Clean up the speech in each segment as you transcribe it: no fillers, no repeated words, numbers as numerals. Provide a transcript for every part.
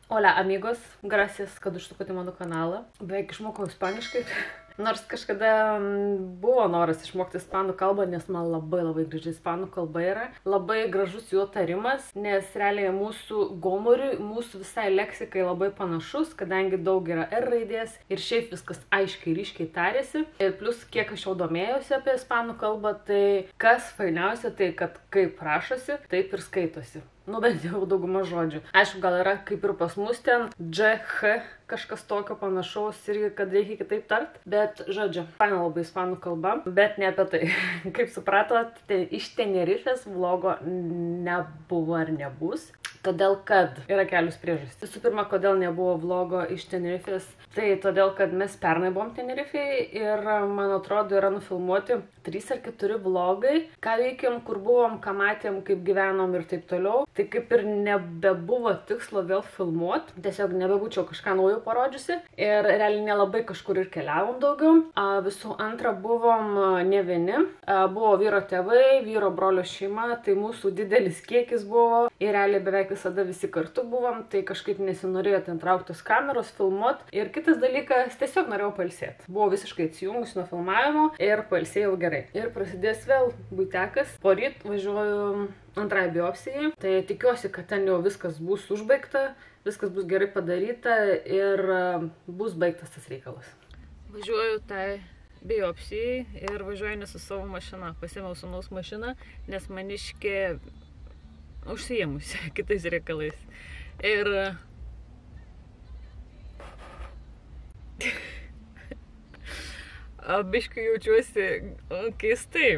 Hola amigos, gracias, kad užsukote mano kanalą. Beveik išmokau ispaniškai. Nors kažkada buvo noras išmokti ispanų kalbą, nes man labai graži ispanų kalba yra. Labai gražus jų tarimas, nes realiai mūsų gomoriui, mūsų visai leksikai labai panašus, kadangi daug yra R raidės ir šiaip viskas aiškiai ryškiai tarėsi. Ir plus, kiek aš jau domėjausi apie ispanų kalbą, tai kas fainiausia, tai kad kaip rašosi, taip ir skaitosi. Nu, bent jau dauguma žodžių. Aišku, gal yra kaip ir pas mus ten Dž, H, kažkas tokio panašaus irgi, kad reikia kitaip tart. Bet, žodžiu, faina labai ispanų kalba, bet ne apie tai. Kaip supratot, iš Tenerifės vlogo nebuvo ar nebus. Todėl, kad yra kelios priežastys. Visų pirma, kodėl nebuvo vlogo iš Tenerifės, tai todėl, kad mes pernai buvom Tenerifėje ir, man atrodo, yra nufilmuoti 3 ar 4 vlogai, ką veikėm, kur buvom, ką matėm, kaip gyvenom ir taip toliau. Tai kaip ir nebebuvo tikslo vėl filmuoti, tiesiog nebebūčiau kažką naujo parodžiusi ir realiai nelabai kažkur ir keliavom daugiau. Visų antra, buvom ne vieni, buvo vyro tėvai, vyro brolio šeima, tai mūsų didelis kiekis buvo ir realiai beveik visada visi kartu buvom, tai kažkaip nesinorėjo ten trauktos kameros, filmuot. Ir kitas dalykas, tiesiog norėjau pailsėti. Buvau visiškai atsijungus nuo filmavimo ir pailsėjau gerai. Ir prasidės vėl buitekas. Poryt važiuoju antrai biopsijai, tai tikiuosi, kad ten jau viskas bus užbaigta, viskas bus gerai padaryta ir bus baigtas tas reikalas. Važiuoju tai biopsijai ir važiuoju ne su savo mašina. Pasiėmiau sūnaus mašiną, nes maniškė užsiėmusi kitais reikalais. Ir biškai jaučiuosi keistai.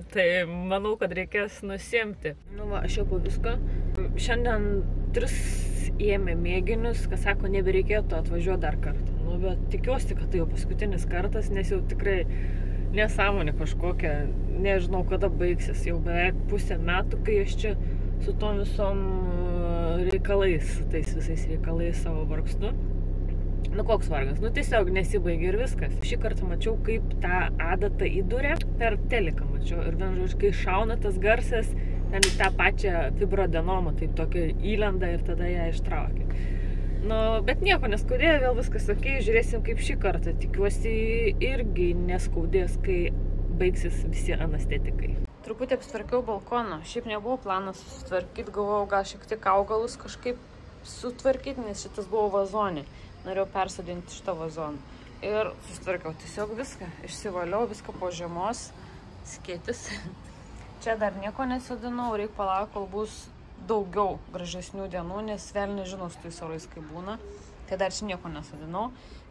Tai manau, kad reikės nusiimti. Nu va, aš jau po visko. Šiandien 3 ėmė mėginius, kas sako, nebereikėtų atvažiuoti dar kartą. Nu, bet tikiuosi, kad tai jau paskutinis kartas, nes jau tikrai nesąmonė kažkokia, nežinau, kada baigsis. Jau beveik pusę metų, kai aš čia su tom visom reikalais, tais visais reikalais savo vargstu. Nu, koks vargas? Nu, tiesiog nesibaigė ir viskas. Šį kartą mačiau, kaip tą adatą įdūrė. Per teliką mačiau. Ir vien žodžiu, kai šauna tas garsas, ten į tą pačią fibroadenomą, taip tokia įlenda ir tada ją ištraukia. Nu, bet nieko neskaudėjo, vėl viskas ok, žiūrėsim kaip šį kartą. Tikiuosi irgi neskaudės, kai baigsis visi anestetikai. Truputį apsitvarkiau balkoną. Šiaip nebuvo planas susitvarkyti, galvojau gal šiek tiek augalus kažkaip sutvarkyti, nes šitas buvo vazonė. Norėjau persodinti šitą vazoną. Ir susitvarkiau tiesiog viską. Išsivaliau viską po žiemos. Skėtis. Čia dar nieko nesodinau. Reikia palauk, kol bus daugiau gražesnių dienų, nes vėl nežinau su tais orais kaip būna. Tai dar čia nieko nesodinau.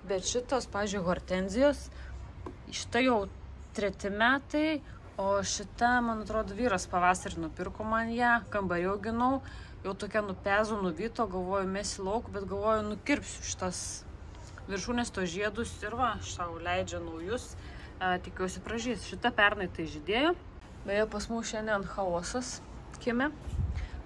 Bet šitos, pavyzdžiui, hortenzijos, šita jau 3 metai, o šita, man atrodo, vyras pavasarį nupirko man ją, kambarį auginau. Jau tokia nupezų, nuvyto, galvoju, mesi lauk, bet galvoju, nukirpsiu šitas viršūnės to žiedus ir va, sau leidžia naujus, tikiuosi pražys. Šita pernai tai žydėjo, beje, pas mus šiandien chaosas kieme.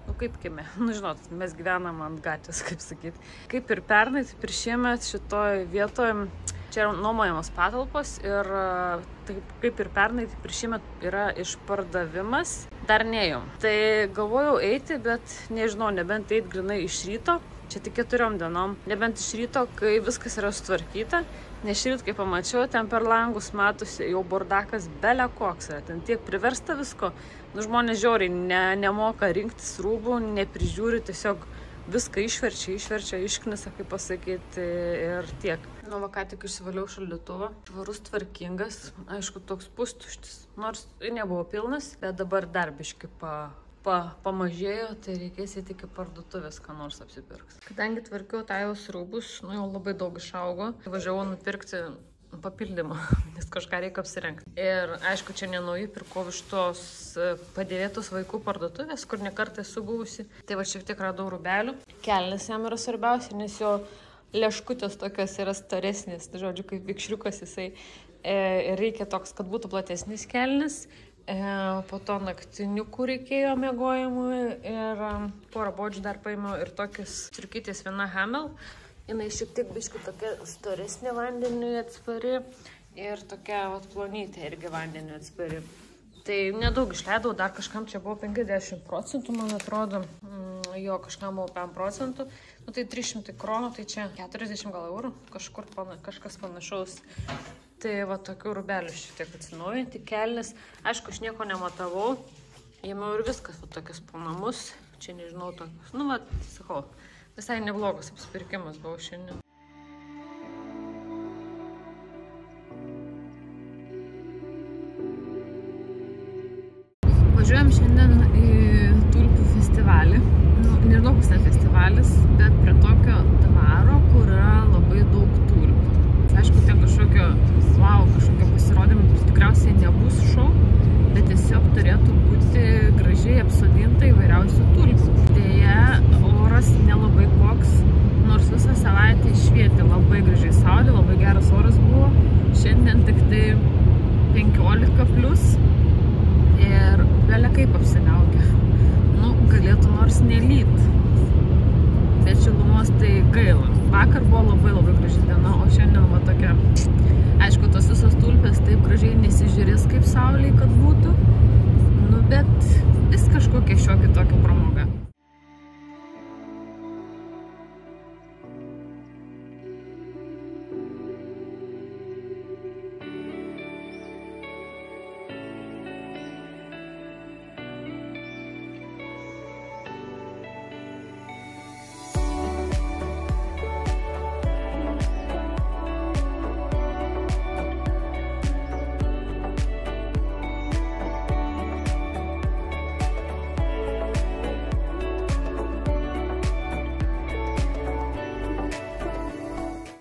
Nu, kaip kieme? Nu, žinot, mes gyvenam ant gatvės, kaip sakyti. Kaip ir pernai, taip ir šiemet šitoj vietoje, čia yra nuomojamas patalpos ir taip, kaip ir pernai, taip ir šiemet yra išpardavimas. Dar nejom. Tai galvojau eiti, bet nežinau, nebent eit grinai iš ryto, čia tik 4 dienom, nebent iš ryto, kai viskas yra sutvarkyta, nes šį rytą, kai pamačiau, ten per langus matosi jau bordakas bele koks yra, ten tiek priversta visko, nu žmonės žiauriai nemoka rinktis rūbų, neprižiūri, tiesiog viską išverčia, išknisa, kaip pasakyti, ir tiek. Nu, va, ką tik išsivaliau šaldytuvą. Švarus, tvarkingas, aišku, toks pustuštis. Nors nebuvo pilnas, bet dabar dar biški pamažėjo, tai reikės įti iki parduotuvės, ką nors apsipirks. Kadangi tvarkiau tajos rūbus, nu jau labai daug išaugo, važiavau nupirkti papildymą, nes kažką reikia apsirengti. Ir aišku, čia nenauji, pirkau iš tos padėvėtos vaikų parduotuvės, kur nekartą esu buvusi. Tai va, šiek tiek radau rūbelių. Kelnes jam yra svarbiausia, nes jo leškutės tokios yra storesnės, tai žodžiu, kaip vikšriukas jisai. Reikia toks, kad būtų platesnis kelnes. Po to naktiniukų reikėjo miegojimui ir porą bodžių dar paėmiau ir tokias striukytės viena Hamel. Jinai šiek tiek biškai tokia storesnė vandeniui atspari ir tokia plonytė irgi vandeniui atspari. Tai nedaug išleidau, dar kažkam čia buvo 50%, man atrodo. Jo, kažkam buvo 5 procentų. Nu, tai 300 kronų, tai čia 40 gal eurų, kažkas panašaus. Tai va, tokių rūbelių šitiek atsinaujinti, kelnes. Aišku, aš nieko nematavau. Ėmiau ir viskas, va, tokius po namus. Čia nežinau tokius. Nu, va, sakau, visai neblogas apsipirkimas buvo šiandien. Važiuojam šiandien į tulpių festivalį. Nu, nežinau, kas ten festivalis, bet prie tokio dvaro, kur yra labai daug tulpių. Aišku, ten kažkokio pasirodymų tikriausiai nebus šou, bet tiesiog turėtų būti gražiai apsodinta įvairiausių tulpių. Deja, oras nelabai koks, nors visą savaitę švietė labai gražiai saulė, labai geras oras buvo. Šiandien tik tai 15 plius. Ir belia kaip apsiniaukia. Nu, galėtų nors nelyt. Bet šilumos tai gaila. Vakar buvo labai graži diena, o šiandien va tokia. Aišku, tos visos tulpės taip gražiai nesižiūrės kaip saulei, kad būtų. Nu, bet vis kažkokia šiokį tokia pramoga.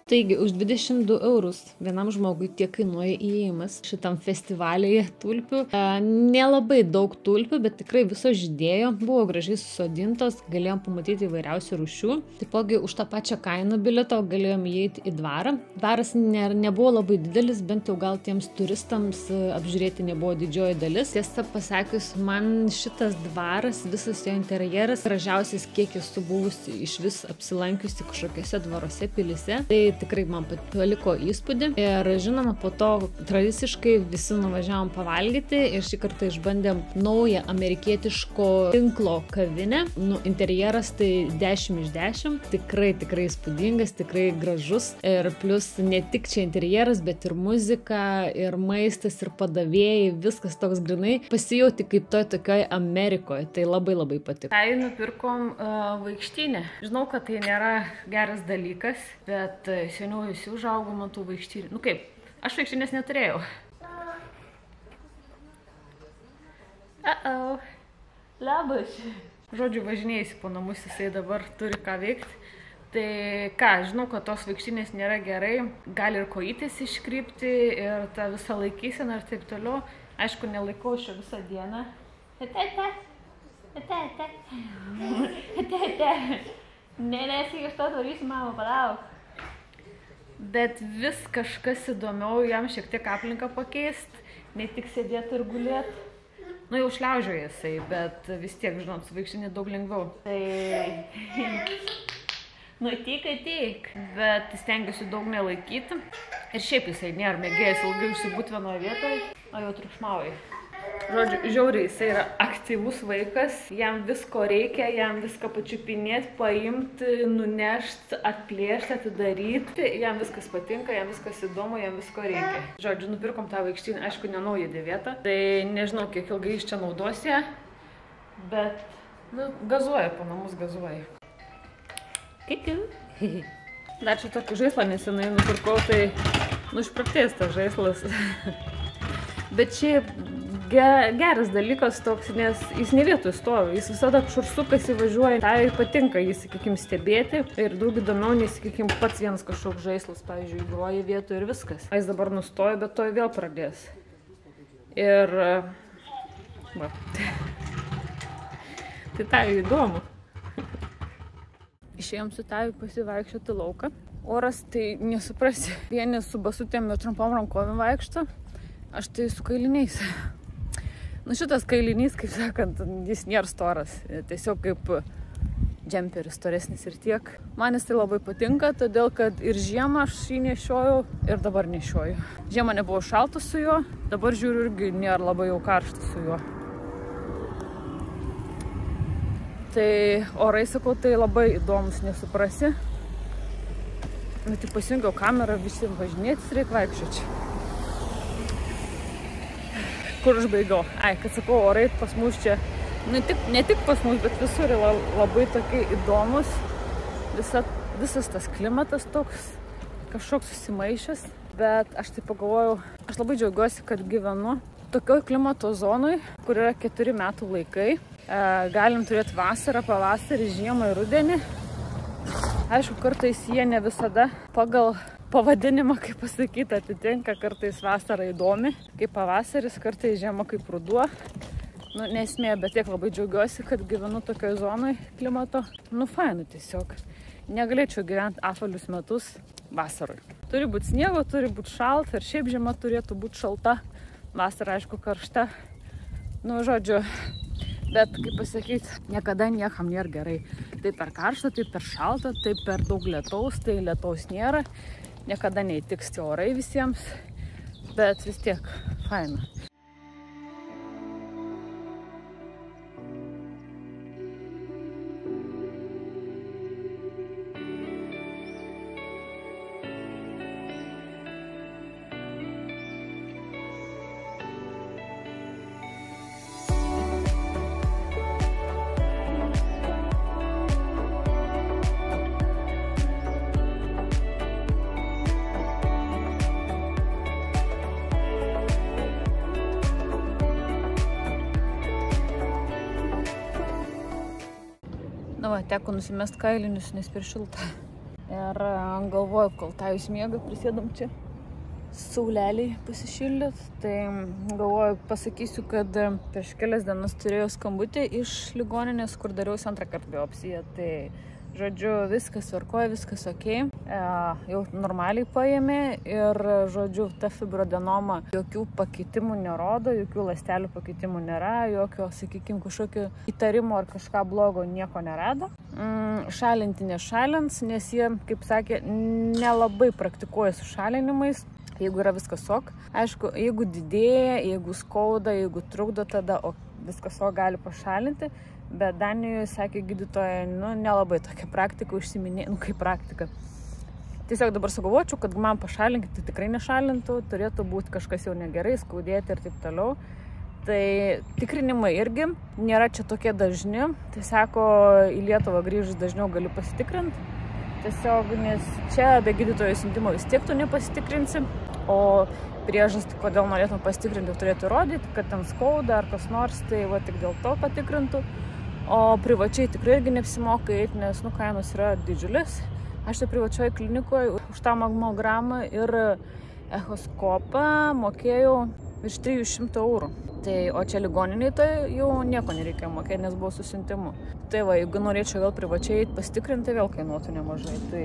Taigi, už 22 eurus vienam žmogui tiek kainuoja įėjimas šitam festivalyje tulpių. Nelabai daug tulpių, bet tikrai visos žydėjo, buvo gražiai susodintos, galėjom pamatyti įvairiausių rūšių. Taipogi už tą pačią kainą bilieto galėjom įeiti į dvarą. Dvaras nebuvo labai didelis, bent jau gal tiems turistams apžiūrėti nebuvo didžioji dalis. Tiesą pasakius, man šitas dvaras, visas jo interjeras, gražiausias kiek esu buvusi iš vis apsilankiusi kažkokiose dvaruose, pilyse. Tai tikrai man paliko įspūdį. Ir žinoma, po to tradiciškai visi nuvažiavom pavalgyti ir šį kartą išbandėm naują amerikietiško tinklo kavinę. Nu, interjeras tai 10 iš 10. Tikrai įspūdingas, tikrai gražus. Ir plus ne tik čia interjeras, bet ir muzika, ir maistas, ir padavėjai, viskas toks grinai. Pasijauti kaip tokioj Amerikoje. Tai labai patiko. Tai nupirkom vaikštynę. Žinau, kad tai nėra geras dalykas, bet seniau visi užaugo man tų vaikštynių. Nu kaip, aš vaikštynės neturėjau. Labas. Žodžiu, važinėjasi po namus, jisai dabar turi ką veikti. Tai ką, žinau, kad tos vaikštynės nėra gerai, gali ir kojytės iškrypti ir ta visa laikysena ir taip toliau. Aišku, nelaikau šio visą dieną. Nesiai iš to darysiu, mama, palauk. Bet vis kažkas įdomiau, jam šiek tiek aplinką pakeist, ne tik sėdėti ir gulėti. Nu, jau šliaužioja jisai, bet vis tiek, žinot, su vaikštinė daug lengviau. Tai... Nu, ateik. Bet stengiuosi daug nelaikyti. Ir šiaip jisai nėra mėgėjęs ilgai užsibūti vienoje vietoje, o jau triukšmauja. Žodžiu, žiauriai, jisai yra aktyvus vaikas, jam visko reikia, jam viską pačiupinėti, paimti, nunešti, atplėšti, atidaryti. Jam viskas patinka, jam viskas įdomu, jam visko reikia. Žodžiu, nupirkom tą vaikštynę, aišku, nenaują dėvėtą. Tai nežinau, kiek ilgai iš čia naudos ją, bet, nu, gazuoja, po namus gazuoja. Kikiu. Dar čia tokį žaislą nesenai nupirkau, tai, nu, išpraktės tas žaislas. Bet šiaip geras dalykas toks, nes jis ne vietoj stovi, jis visada kažkur sukasi, važiuoja. Tai patinka jį, sakykim, stebėti ir daug įdomiau, nes, sakykim, pats vienas kažkoks žaislas, pavyzdžiui, groja vietoj ir viskas. Jis dabar nustoja, bet to vėl pradės. Ir... va. Tai tai įdomu. Išėjom su tai pasivaikščioti lauką. Oras tai nesuprasi. Vieni su basutėm ir trumpom rankovėm vaikšto, aš tai su kailiniais. Nu, šitas kailinys, kaip sakant, jis nėra storas. Tiesiog kaip džemperis storesnis ir tiek. Man jis tai labai patinka, todėl kad ir žiemą aš jį nešiojau ir dabar nešioju. Žiemą nebuvo šalta su juo, dabar žiūriu irgi nėra labai jau karšta su juo. Tai orai, sakau, tai labai įdomus, nesuprasi. Bet tik pasijungiau kamerą, visi važinėtis reikia vaikščioti. Kur aš baigiau? Kad sakau, orai pas mus čia, ne tik pas mus, bet visur yra labai tokie įdomus. Visas tas klimatas toks, kažkoks susimaišęs. Bet aš taip pagalvojau, aš labai džiaugiuosi, kad gyvenu tokioj klimato zonoj, kur yra 4 metų laikai. Galim turėti vasarą, pavasarį, žiemą ir rudenį. Aišku, kartais jie ne visada pagal pavadinimą, kaip pasakyti, atitinka. Kartais vasara įdomi, kaip pavasaris, kartais žiema kaip ruduo. Nesmė, bet tiek labai džiaugiuosi, kad gyvenu tokioj zonoj klimato. Fainu tiesiog. Negalėčiau gyventi apvalius metus vasarui. Turi būti sniego, turi būti šalta ir šiaip žiema turėtų būti šalta. Vasara, aišku, karšta. Žodžiu, bet, kaip pasakyti, niekada niekam nėra gerai. Tai per karšta, tai per šalta, tai per daug lietaus, tai lietaus nėra. Niekada neįtiks tie orai visiems, bet vis tiek faina. Teko nusimest kailinius, nes per šilta. Ir galvoju, kol Tajus miega, prisėdam čia sauleliai pasišildyt. Tai galvoju, pasakysiu, kad prieš kelias dienas turėjau skambutį iš ligoninės, kur dariausi antrą kartą biopsiją. Tai, žodžiu, viskas tvarkoja, viskas okei. Jau normaliai paėmė ir, žodžiu, ta fibroadenoma jokių pakeitimų nerodo, jokių ląstelių pakeitimų nėra, jokio, sakykime, kažkokio įtarimo ar kažką blogo nieko nerado. Šalinti nešalins, nes jie, kaip sakė, nelabai praktikuoja su šalinimais, jeigu yra viskas ok. Aišku, jeigu didėja, jeigu skauda, jeigu trukdo, tada viskas ok gali pašalinti. Bet Danijoje, sakė gydytoja, nelabai tokia praktika užsiminė, kaip praktika. Tiesiog dabar sugalvočiau, kad man pašalinkit, tai tikrai nešalintų, turėtų būti kažkas jau negerai, skaudėti ir taip toliau. Tai tikrinimai irgi nėra čia tokie dažni. Tai sako, į Lietuvą grįžus dažniau gali pasitikrinti. Tiesiog, nes čia be gydytojo siuntimo vis tiek tu nepasitikrinsi. O priežastį, kodėl norėtum pasitikrinti, turėtų įrodyti, kad ten skauda ar kas nors, tai tik dėl to patikrintų. O privačiai tikrai irgi neapsimoka eiti, nes kainos yra didžiulės. Aš tai privačioje klinikoje už tą mamogramą ir echoskopą mokėjau virš 300 eurų. Tai, o čia ligoniniai tai jau nieko nereikėjo mokėti, nes buvo susiuntimu. Tai jeigu norėčiau vėl privačiai eiti pasitikrinti, vėl kainuotų nemažai. Tai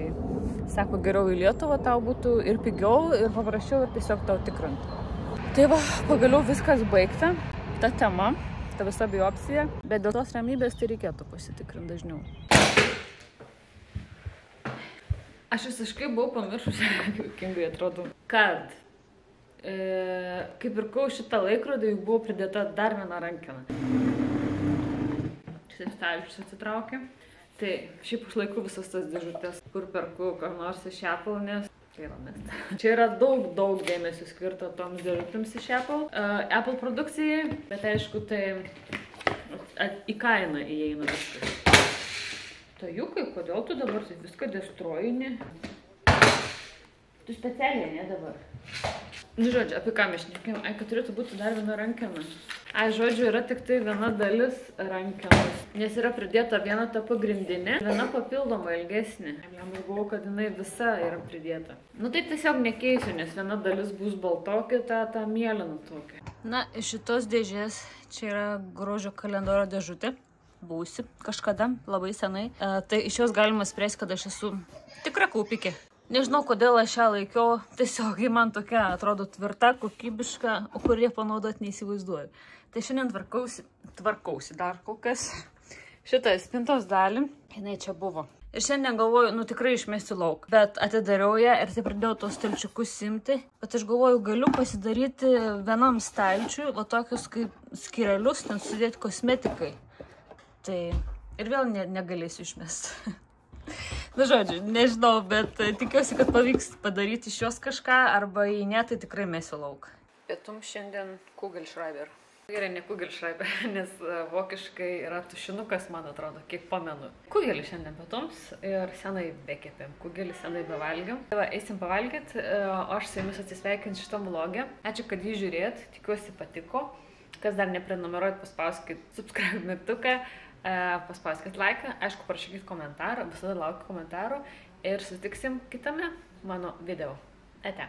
sako, geriau į Lietuvą tau būtų ir pigiau, ir paprasčiau, ir tiesiog tau tikrinti. Tai pagaliau viskas baigta, ta tema, ta visa biopsija, bet dėl tos ramybės tai reikėtų pasitikrinti dažniau. Aš visiškai buvau pamiršusi, kaip juokingai atrodo, kad kai pirkau šitą laikrodį, jau buvo pridėta dar viena rankena. Šitas stalčius atsitraukė. Tai šiaip aš laiku visas tas dėžutės, kur perku ką nors iš Apple, nes tai yra mesta. Čia yra daug dėmesio skirta toms dėžutėms iš Apple produkcijai, bet aišku, tai į kainą įeina viskas. Tajukai, kodėl tu dabar taip viską destruojini? Tu specialiai, ne dabar? Žodžiu, apie ką mes šnekėjom? Kad turėtų būti dar viena rankena. Žodžiu, yra tik tai viena dalis rankenos, nes yra pridėta viena ta pagrindinė, viena papildoma ilgesnė. Jam galvojau, kad jinai visa yra pridėta. Tai tiesiog nekeisiu, nes viena dalis bus baltokia, ta mėlyna tokia. Na, iš šitos dėžės čia yra grožio kalendoro dėžutė. Būsi kažkada, labai senai. Tai iš jos galima spręsti, kad aš esu tikra kaupikė. Nežinau, kodėl aš ją laikiau, tiesiog man tokia atrodo tvirta, kokybiška, o kurie panaudoti neįsivaizduoju. Tai šiandien tvarkausi dar kol kas šitą spintos dalį, jinai čia buvo. Ir šiandien galvoju, tikrai išmesti lauk, bet atidariau ją ir tai pradėjau tos stalčiukus imti. Bet aš galvoju, galiu pasidaryti vienam stalčiui, tokius kaip skyrelius, ten sudėti kosmetikai. Tai Ir vėl negalėsiu išmesti. Na, žodžiu, nežinau, bet tikiuosi, kad pavyks padaryti iš jos kažką, arba jei ne, tai tikrai mesiu lauk. Pietums šiandien Kugelschreiber. Gerai, ne Kugelschreiber, nes vokiškai yra tušinukas, man atrodo, kiek pamenu. Kugelį šiandien pietums ir senai bekepėm. Kugelį senai bevalgiam. Tai va, eisim pavalgyt, o aš su jumis atsisveikinsiu šitam vlogė. Ačiū, kad jį žiūrėt, tikiuosi patiko. Kas dar neprenumeruojat, paspauskit subscribe mygtuką, paspauskit laiką, aišku, parašykit komentarą, visada laukiu komentarų ir susitiksim kitame mano video. Ate.